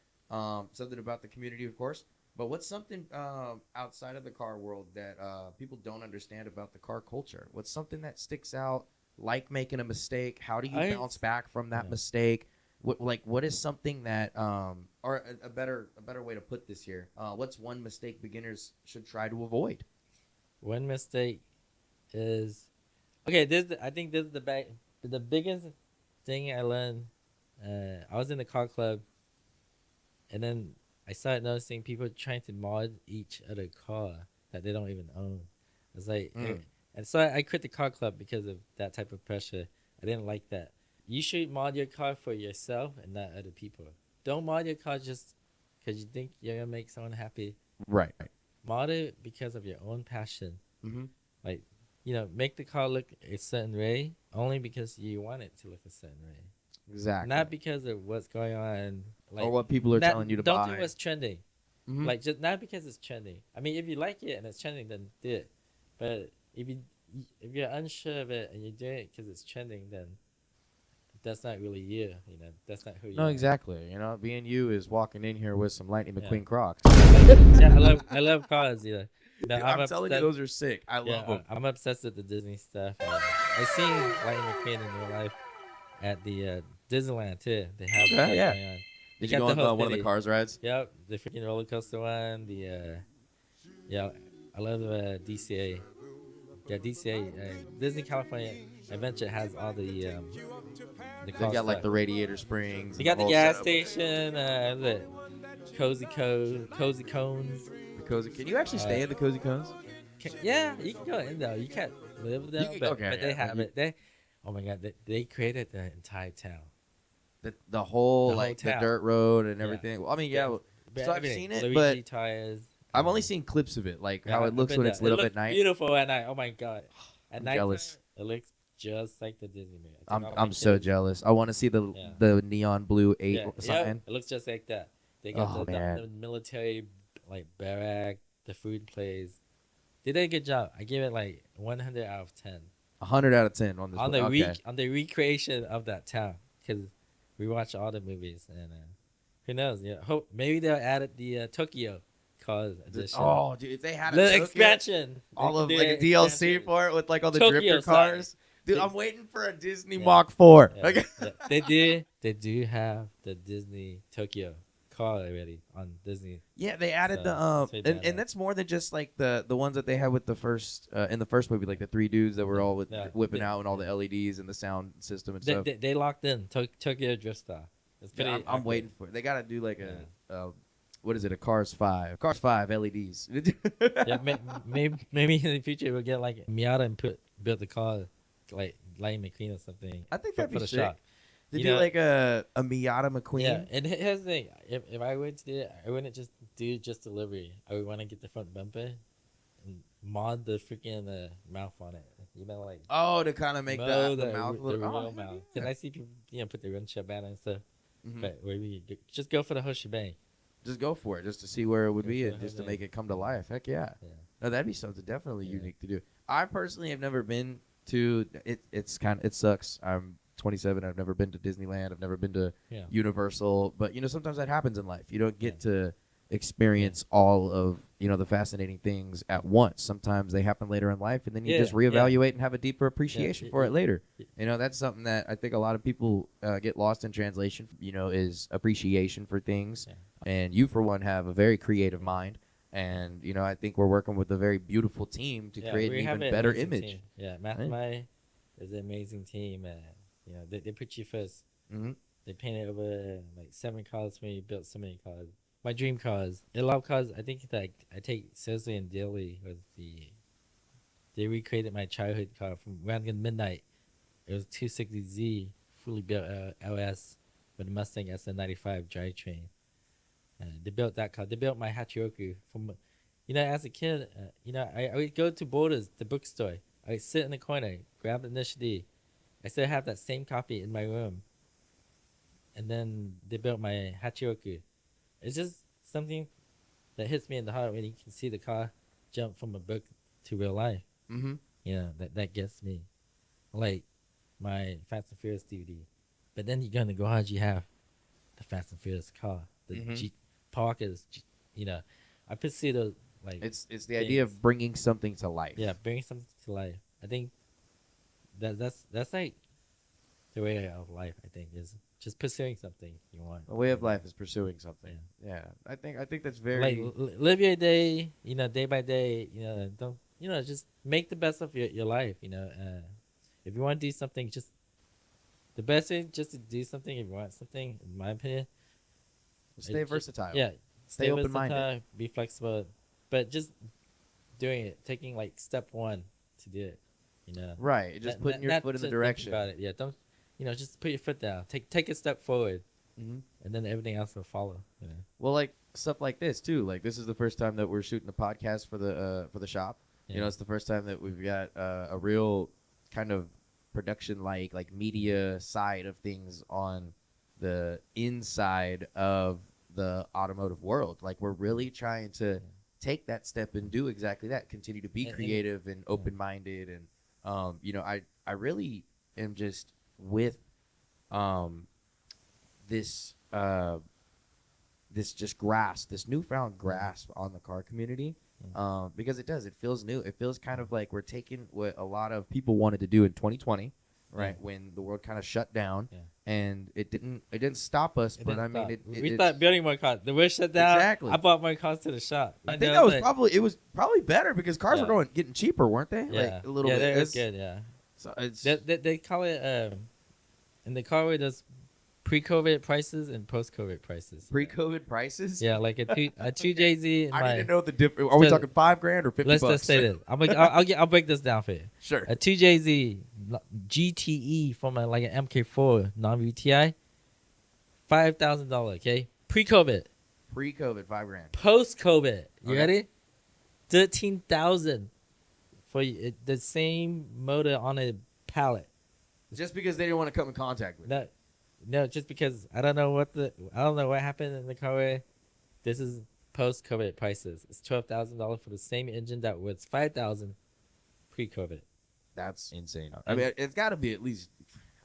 Something about the community, of course. But what's something outside of the car world that people don't understand about the car culture? What's something that sticks out, like making a mistake? How do you bounce back from that mistake? What is something that, or a better way to put this here? What's one mistake beginners should try to avoid?
One mistake is I think this is the biggest thing I learned. I was in the car club, and then I started noticing people trying to mod each other car that they don't even own. It's like, and so I quit the car club because of that type of pressure. I didn't like that. You should mod your car for yourself and not other people. Don't mod your car just because you think you're gonna make someone happy.
Right.
Mod it because of your own passion.
Mm-hmm.
Like, you know, make the car look a certain way only because you want it to look a certain way.
Exactly.
Not because of what's going on, like,
or what people are telling you to buy.
Don't do what's trending. Mm-hmm. Like, just not because it's trending. I mean, if you like it and it's trending, then do it. But if you're unsure of it and you're doing it because it's trending, then that's not really you. You know, that's not who you are.
No, exactly. You know, being you is walking in here with some Lightning McQueen Crocs.
Yeah, I love cars. You know.
Dude, I'm telling you, those are sick. I love them.
I'm obsessed with the Disney stuff. I seen Lightning McQueen in real life at the Disneyland too. They have going on.
Did you go on one of the Cars rides?
Yep, the freaking roller coaster one. I love DCA. Yeah, DCA. Disney California Adventure has all the
They got like the radiator springs.
You got the gas station. The cozy cones.
Can you actually stay in the cozy cones?
Yeah, you can go in though. You can't live there, but they have it. Oh my God, they created the entire town.
The whole like
town.
The dirt road and everything. Well, I mean, so I've seen it, but
tires.
I've only seen clips of it, like how it looks when it's lit up at night.
Beautiful at night. Oh my God, at night
jealous.
It looks just like the Disney movie.
I'm so jealous. I want to see the neon blue 8 sign.
It looks just like that. They got the military like barrack, the food place. They did a good job. I give it like 100 out of 10.
100 out of 10 on this.
On the recreation of that town, because we watch all the movies and who knows? Yeah, hope maybe they'll add the Tokyo Cars edition.
Oh, dude, if they had
the expansion,
all of like a DLC for it with like all the
Tokyo
drifter cars. Dude, I'm waiting for a Disney Mach 4.
Yeah. They do have the Disney Tokyo car already on Disney.
Yeah, they added and that's more than just like the ones that they had with the first in the first movie, like the 3 dudes that were all whipping out and all the LEDs and the sound system and stuff.
They locked in Tokyo Drift Style.
I'm waiting for it. They got to do like a what is it? A Cars 5 LEDs.
Yeah, maybe in the future we'll get like Miata and put built the car like Lightning McQueen or something.
I think
for
that'd be
the
sick.
shop.
To
You
do
know-
like a Miata McQueen.
Yeah, and here's the thing: if I were to do it, I wouldn't just do just delivery. I would want to get the front bumper and mod the freaking mouth on it. You know, like
Oh, to kind of make
mow
the mouth a
the
little.
real
Oh,
mouth.
yeah.
And I see people, put their windshield banner and stuff.
Mhm.
But maybe just go for the whole shebang.
Just go for it, just to see where it would
Go
be,
for
and
it,
just to
yeah.
make it come to life. Heck yeah.
Yeah.
No, that'd be something definitely
Yeah.
unique to do. I personally have never been to it. It sucks. I'm 27. I've never been to Disneyland. I've never been to
Yeah.
Universal. But sometimes that happens in life. You don't get to experience all of the fascinating things at once. Sometimes they happen later in life, and then you
Yeah,
just reevaluate and have a deeper appreciation for it later.
Yeah.
That's something that I think a lot of people get lost in translation. Is appreciation for things.
Yeah.
And you, for one, have a very creative mind. And, I think we're working with a very beautiful team to create an
we have
even
an
better
amazing
image.
team. Yeah, Mastermind is an amazing team. They put you first.
Mm-hmm.
They painted over like 7 cars for me, built so many cars. My dream cars. A lot of cars I think that I take seriously and daily was they recreated my childhood car from around midnight. It was 260Z, fully built LS with a Mustang SN95 drivetrain. They built that car. They built my Hachioku from, as a kid, I would go to Borders, the bookstore. I would sit in the corner, grab the Initiative. I still have that same copy in my room. And then they built my Hachioku. It's just something that hits me in the heart when you can see the car jump from a book to real life.
Mm-hmm.
That gets me. Like my Fast and Furious DVD. But then you go in the garage, you have the Fast and Furious car. The Parkers, I pursue those, like...
It's the idea of bringing something to life.
Yeah, bringing something to life. I think that's like the way of life, I think, is just pursuing something you want.
A way of life is pursuing something. Yeah. I think that's very...
Like, live your day, day by day, don't, just make the best of your life, if you want to do something, just... The best way just to do something, if you want something, in my opinion...
Stay versatile.
Yeah.
Stay open-minded.
Versatile, be flexible, but just doing it, taking like step 1 to do it,
Right. Just putting your foot in the direction.
About it. Yeah. Don't, just put your foot down. Take a step forward,
Mm-hmm.
and then everything else will follow.
Well, like stuff like this too. Like this is the first time that we're shooting a podcast for the shop.
Yeah.
It's the first time that we've got a real kind of production like media side of things on the inside of the automotive world. Like we're really trying to take that step and do exactly that. Continue to be creative and open-minded, and I really am just with this this newfound grasp on the car community, because it feels new. It feels kind of like we're taking what a lot of people wanted to do in 2020, right, when the world kind of shut down. And it didn't stop us, but I mean,
we thought building more cars. The world shut down.
Exactly.
I bought more cars to the shop.
I think that was probably better because cars were getting cheaper, weren't they?
Yeah,
like a little bit.
That was good. Yeah.
So it's
They call it in the car way does pre-COVID prices and post-COVID prices.
pre-COVID prices.
Yeah, like a 2JZ.
I need to know the difference. Are we talking $5,000 or $50?
Let's just say this. I'll break this down for you.
Sure.
A 2JZ GTE from like an MK4 non-VTI, $5,000. Okay, pre-COVID.
Pre-COVID, $5,000.
Post-COVID, you
Okay.
ready? 13,000 for the same motor on a pallet.
Just because they didn't want to come in contact with it.
No, just because I don't know what happened in the car. This is post-COVID prices. It's $12,000 for the same engine that was $5,000 pre-COVID.
That's insane. I mean, it's got to be at least.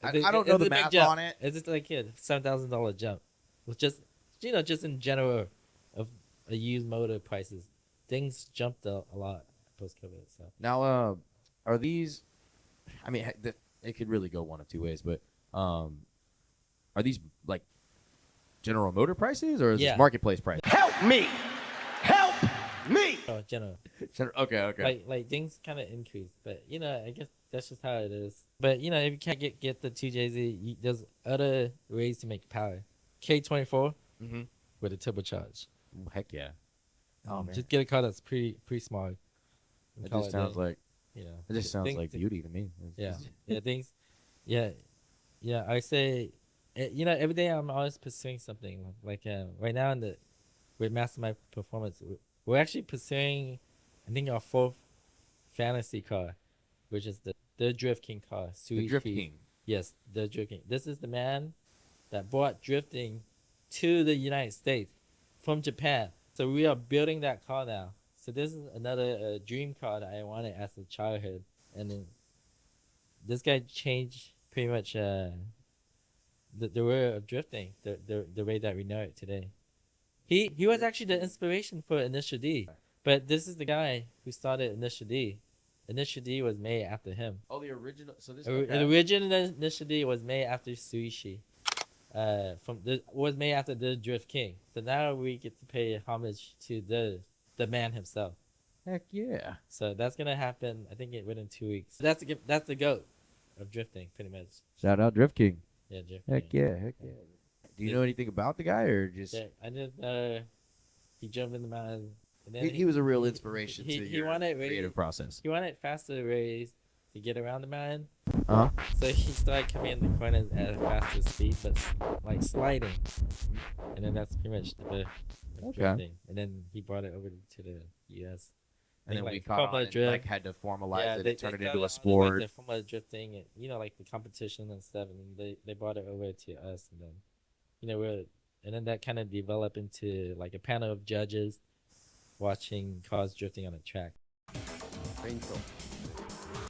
I
It's
don't know
a
the
big
math
jump.
on it.
It's just like a $7,000 jump. It's just just in general of a used motor prices, things jumped a lot post-COVID. So
Now, are these? I mean, it could really go one of two ways, but are these like General Motor prices or is this marketplace price?
Help me! Help me!
general.
Okay.
Like things kind of increase, but I guess that's just how it is. But if you can't get the 2JZ, there's other ways to make power. K24
Mm-hmm.
with a turbocharge.
Heck yeah. Oh man,
Just get a car that's pretty small.
it just sounds like
you know.
It just sounds
things-
like beauty to me.
Yeah, yeah, things, yeah, yeah. I say, you know, every day I'm always pursuing something. Like right now with Mastermind Performance, we're actually pursuing, I think, our fourth fantasy car, which is the Drift King car.
The Drift King.
Yes, the Drift King. This is the man that brought drifting to the United States from Japan. So we are building that car now. So this is another dream car that I wanted as a childhood, and then this guy changed pretty much the way of drifting, the way that we know it today. He was actually the inspiration for Initial D, but this is the guy who started Initial D. Initial D was made after him.
Oh, the original. So this.
The original Initial D was made after Suishi. Was made after the Drift King. So now we get to pay homage to the man himself.
Heck yeah.
So that's gonna happen. I think within 2 weeks. That's the goat of drifting, pretty much.
Shout out Drift King.
Yeah, Drift
Heck
King.
yeah. Heck yeah. Do you know anything about the guy or just?
Yeah, I just he jumped in the mountain. And then
He was a real inspiration
he
to your
wanted
creative process.
He wanted faster ways to get around the mountain.
Uh-huh.
So he started coming in the corners at a faster speed, but like sliding. And then that's pretty much the
Okay.
drifting. And then he brought it over to the U.S.
And then
like
we caught
Formula
on and,
Drift.
like had to formalize it
they
and turn it
got
into a
on,
sport.
Like the Formula drifting, and, you know, like the competition and stuff. And they brought it over to us, and then, you know, and then that kind of developed into like a panel of judges watching cars drifting on a track.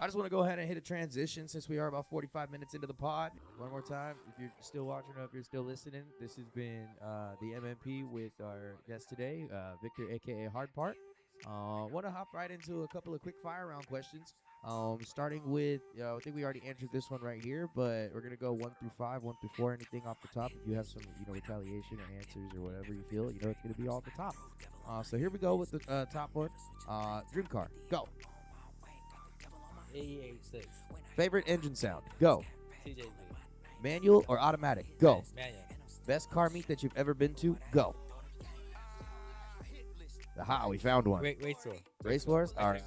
I just want to go ahead and hit a transition since we are about 45 minutes into the pod. One more time, if you're still watching or if you're still listening, this has been the MMP with our guest today, Victor, a.k.a. HardPark. Want to hop right into a couple of quick fire round questions. Starting with, I think we already answered this one right here, but we're going to go 1 through 5, 1 through 4, anything off the top. If you have some, retaliation or answers or whatever you feel, it's going to be all at the top. So here we go with the top one. Dream car, go.
88.6.
Favorite engine sound, go.
TJG.
Manual or automatic, go.
Manual.
Best car meet that you've ever been to, go. Aha, we found one.
Race war.
Race Wars? All right.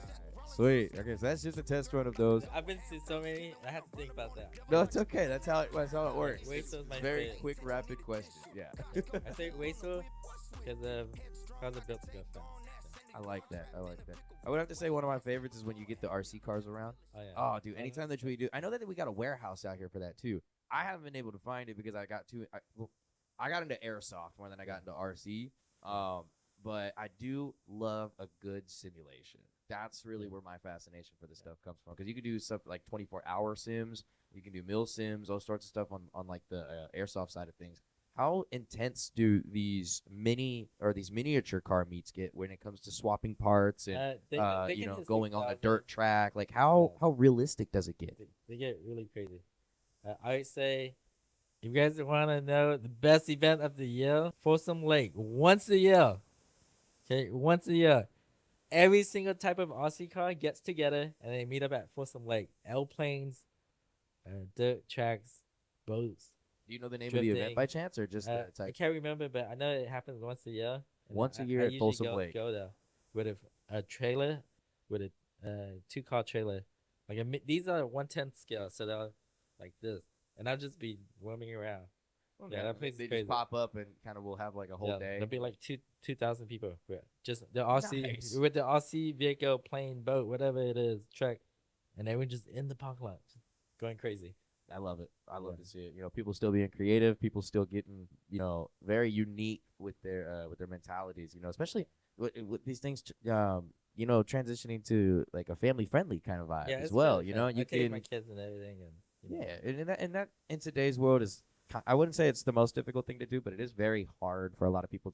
Sweet. Okay, so that's just a test run of those.
I've been to so many. I have to think about that.
No, it's okay. That's how it works.
Race War's my
Very
favorite.
quick, rapid question. Yeah.
I say race war because cars are built to go fast.
I like that. I would have to say one of my favorites is when you get the RC cars around.
Oh yeah.
Oh, dude, anytime that we do. I know that we got a warehouse out here for that, too. I haven't been able to find it because I got into airsoft more than I got into RC. But I do love a good simulation. That's really where my fascination for this stuff comes from. Because you can do stuff like 24-hour sims. You can do mil sims, all sorts of stuff on like the airsoft side of things. How intense do these miniature car meets get when it comes to swapping parts and
They can just
going
get
on a
wild.
dirt track? Like how realistic does it get?
They get really crazy. I would say, if you guys want to know the best event of the year, Folsom Lake, once a year. Okay, once a year. Every single type of RC car gets together and they meet up at Folsom Lake. Airplanes, dirt tracks, boats.
Do you know the name of the event
Drifting.
by chance, or just the
I
type?
can't remember, but I know it happens once a year. And
Once a
I
year at
usually
Folsom Lake.
Go there with a trailer, with a 2-car trailer. Like these are 1/10 scale, so they're like this, and I'll just be roaming around.
Okay.
Yeah, that place is
they
crazy.
just pop up and kind of will have like a whole day.
There'll be like 2,000 people. Just the RC
Nice.
with the RC vehicle, plane, boat, whatever it is, truck, and they were just in the parking lot, just going crazy.
I love it. I love
Yeah.
to see it. People still being creative. People still getting very unique with their mentalities. Especially with these things. Transitioning to like a family friendly kind of vibe as
it's
well.
really fun.
You
I take
can
my kids and everything, and
yeah, and that in today's world is. I wouldn't say it's the most difficult thing to do, but it is very hard for a lot of people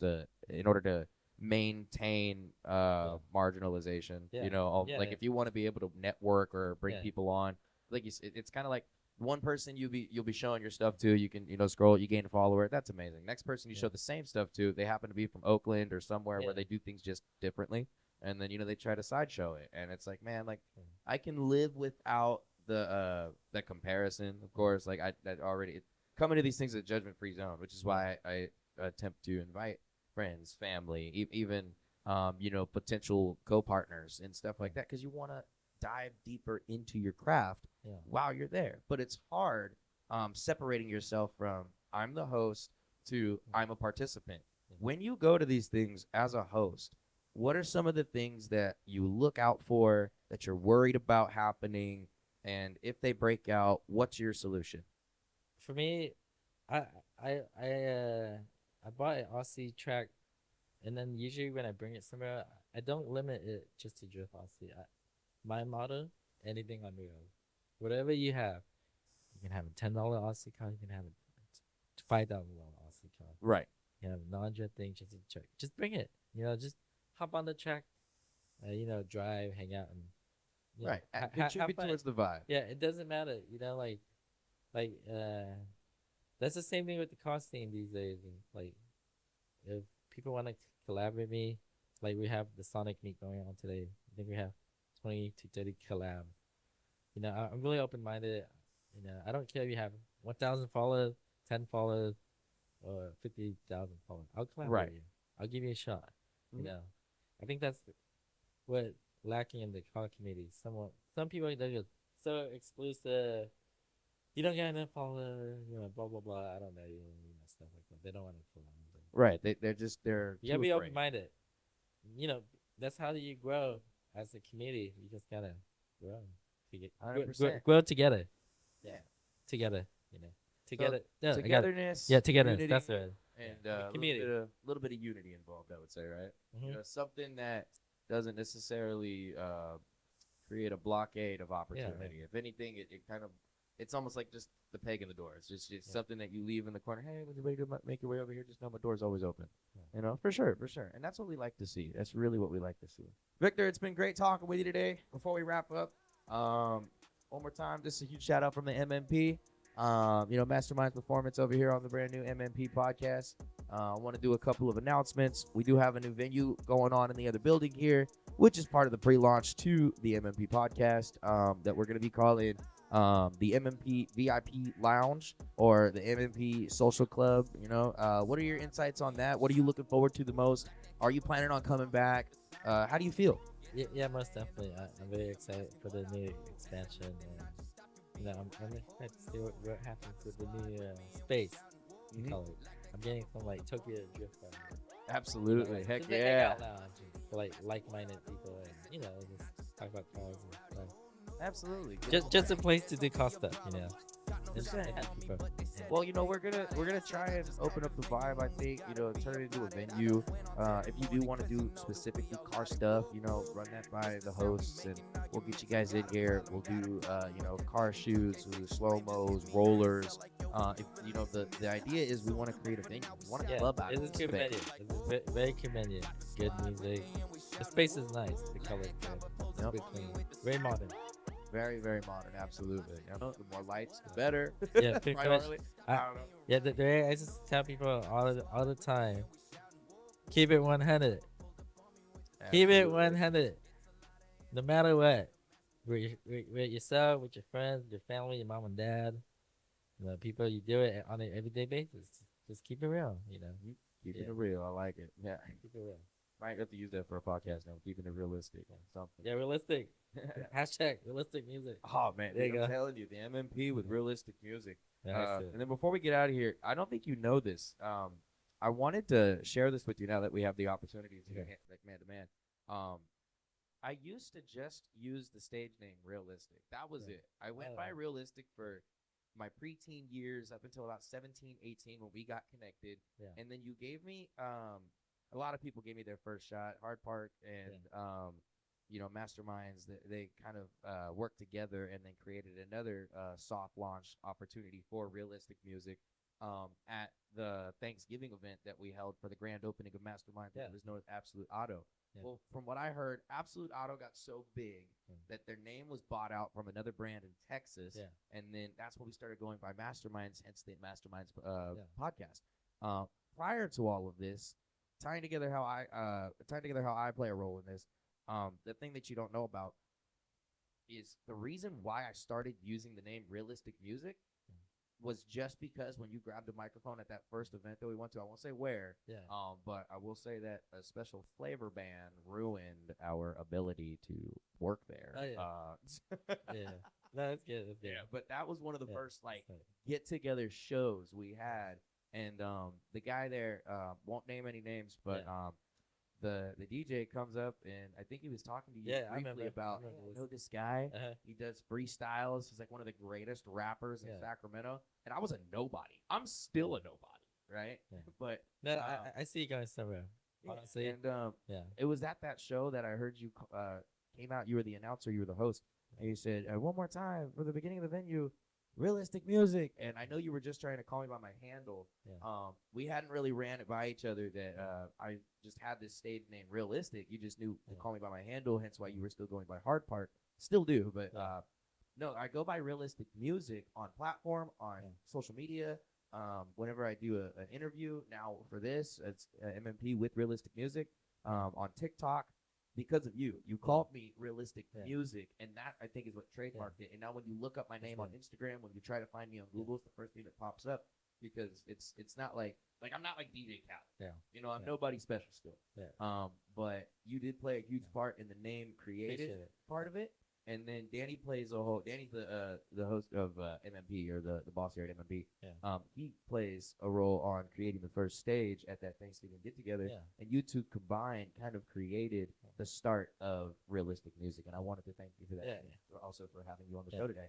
in order to maintain marginalization.
Yeah.
Like
Yeah.
if you want to be able to network or bring
Yeah.
people on, like it's kind of like one person you'll be showing your stuff to. You can scroll, you gain a follower. That's amazing. Next person you show the same stuff to, they happen to be from Oakland or somewhere where they do things just differently, and then they try to sideshow it, and it's like, man, like I can live without the comparison, of course. Like I already coming to these things at a judgment-free zone, which is why I attempt to invite friends, family, even potential co-partners and stuff like that, because you want to dive deeper into your craft
Yeah.
while you're there. But it's hard separating yourself from I'm the host to I'm a participant.
Yeah.
When you go to these things as a host, what are some of the things that you look out for that you're worried about happening? And if they break out, what's your solution?
For me, I I bought an Aussie track, and then usually when I bring it somewhere, I don't limit it just to drift Aussie. My motto: anything on the road, whatever you have. You can have a $10 Aussie car. You can have a $5,000 Aussie car.
Right.
You can have a non-drift thing, just a track. Just bring it. Just hop on the track. Drive, hang out, and
Right.
have
Contribute
fun.
towards the vibe.
Yeah, it doesn't matter. Like that's the same thing with the costume these days. And like, if people want to collaborate with me, like we have the Sonic meet going on today. I think we have 20 to 30 collabs. I'm really open minded. I don't care if you have 1,000 followers, 10 followers, or 50,000 followers. I'll collaborate with you. I'll give you a shot.
Mhm.
I think that's what lacking in the car community. Some people they're just so exclusive. You don't get enough followers, blah blah blah. I don't know, stuff like that. They don't want to collaborate.
Right. They're
You gotta
too
be
afraid.
open minded. That's how you grow as a community. You just gotta grow.
100%.
Grow together.
Yeah.
Together. Together. Yeah,
Togetherness.
togetherness.
Unity,
That's it.
and
Community.
a little bit of unity involved, I would say, right?
Mhm.
Something that doesn't necessarily create a blockade of opportunity. If anything, it kind of it's almost like just the peg in the door. It's just something that you leave in the corner. Hey, when you're ready to make your way over here, just know my door's always open.
Yeah.
For sure, and that's what we like to see. That's really what we like to see. Victor, it's been great talking with you today. Before we wrap up, one more time, just a huge shout out from the MMP. Masterminds Performance over here on the brand new MMP podcast. I want to do a couple of announcements. We do have a new venue going on in the other building here, which is part of the pre-launch to the MMP podcast that we're going to be calling the MMP VIP Lounge or the MMP Social Club. What are your insights on that? What are you looking forward to the most? Are you planning on coming back? How do you feel?
Yeah, most definitely. I'm very excited for the new expansion. And, I'm excited to see what happens with the new space.
Mhm.
Call it. I'm getting some like Tokyo Drift.
Absolutely. Heck
Just a
yeah.
hangout lounge for like-minded people, and just talk about cars and stuff.
Absolutely.
Just a place to do car stuff,
Well, we're gonna try and open up the vibe. I think turn it into a venue. If you do want to do specifically car stuff, run that by the hosts, and we'll get you guys in here. We'll do car shoots, we'll do slow mos, rollers. If the idea is we want to create a venue, we want a club out of
It's
this
a good venue.
space.
It's very convenient. Good music. The space is nice. The color is good. It's
Yep.
very clean. Very modern.
Very, very modern. Absolutely. The more lights, the better.
Yeah, pretty much.
Primarily. I don't know.
Yeah, I just tell people all the time, keep it 100. Keep it
Absolutely.
100. No matter what. With yourself, with your friends, your family, your mom and dad, people you do it on an everyday basis. Just keep it real,
Keeping it real. I like it. Yeah.
Keep it real.
Might have to use that for a podcast now. Keeping it realistic. Something.
Yeah, realistic. Hashtag realistic music.
Oh man,
There you go.
I'm telling you, the MMP with realistic music.
Yeah,
And then before we get out of here, I don't think you know this. I wanted to share this with you now that we have the opportunity to like man to man. I used to just use the stage name Realistic. That was it. I went by Realistic for my preteen years up until about 17, 18 when we got connected.
Yeah.
And then you gave me a lot of people gave me their first shot, HardPark and Masterminds. They kind of worked together and then created another soft launch opportunity for realistic music at the Thanksgiving event that we held for the grand opening of Mastermind. That was known as Absolute Auto. Yeah. Well, from what I heard, Absolute Auto got so big that their name was bought out from another brand in Texas, and then that's when we started going by Masterminds, hence the Masterminds podcast. Prior to all of this, tying together how I play a role in this, the thing that you don't know about is the reason why I started using the name Realistic Music was just because when you grabbed a microphone at that first event that we went to, I won't say where,
Yeah.
but I will say that a special flavor ban ruined our ability to work there.
Oh, yeah. Yeah. No, that's good. That's good.
Yeah, but that was one of the
Yeah,
first like
that's right.
get together shows we had, and the guy there won't name any names, but the DJ comes up and I think he was talking to you
Yeah, I
briefly
remember.
about,
I remember
"Hey, I
this.
know this guy.
Uh-huh.
He does freestyles. He's like one of the greatest rappers in
Yeah.
Sacramento." And I was a nobody. I'm still a nobody, right?
Yeah.
But
No, I see you going somewhere. Honestly.
and
Yeah.
it was at that show that I heard you came out. You were the announcer. You were the host. And you said, "One more time for the beginning of the venue, realistic music." And I know you were just trying to call me by my handle.
Yeah.
We hadn't really ran it by each other that I just had this stage name, Realistic. You just knew to call me by my handle, hence why you were still going by HardPark. Still do, but no, I go by Realistic Music on platform, on social media. Whenever I do an interview, now for this, it's MMP with Realistic Music on TikTok. Because of you called me Realistic Music, and that I think is what trademarked it. And now when you look up my name on Instagram, when you try to find me on Google, it's the first thing that pops up because it's not like I'm not like DJ Khaled.
Yeah.
You know, I'm nobody special still.
Yeah.
But you did play a huge part in the name created part of it. And then Danny plays a whole. Danny's the host of MMP or the boss here at MMP.
Yeah.
He plays a role on creating the first stage at that Thanksgiving get together.
Yeah.
And you two combined kind of created the start of Realistic Music. And I wanted to thank you for that.
Yeah.
And also for having you on the show today.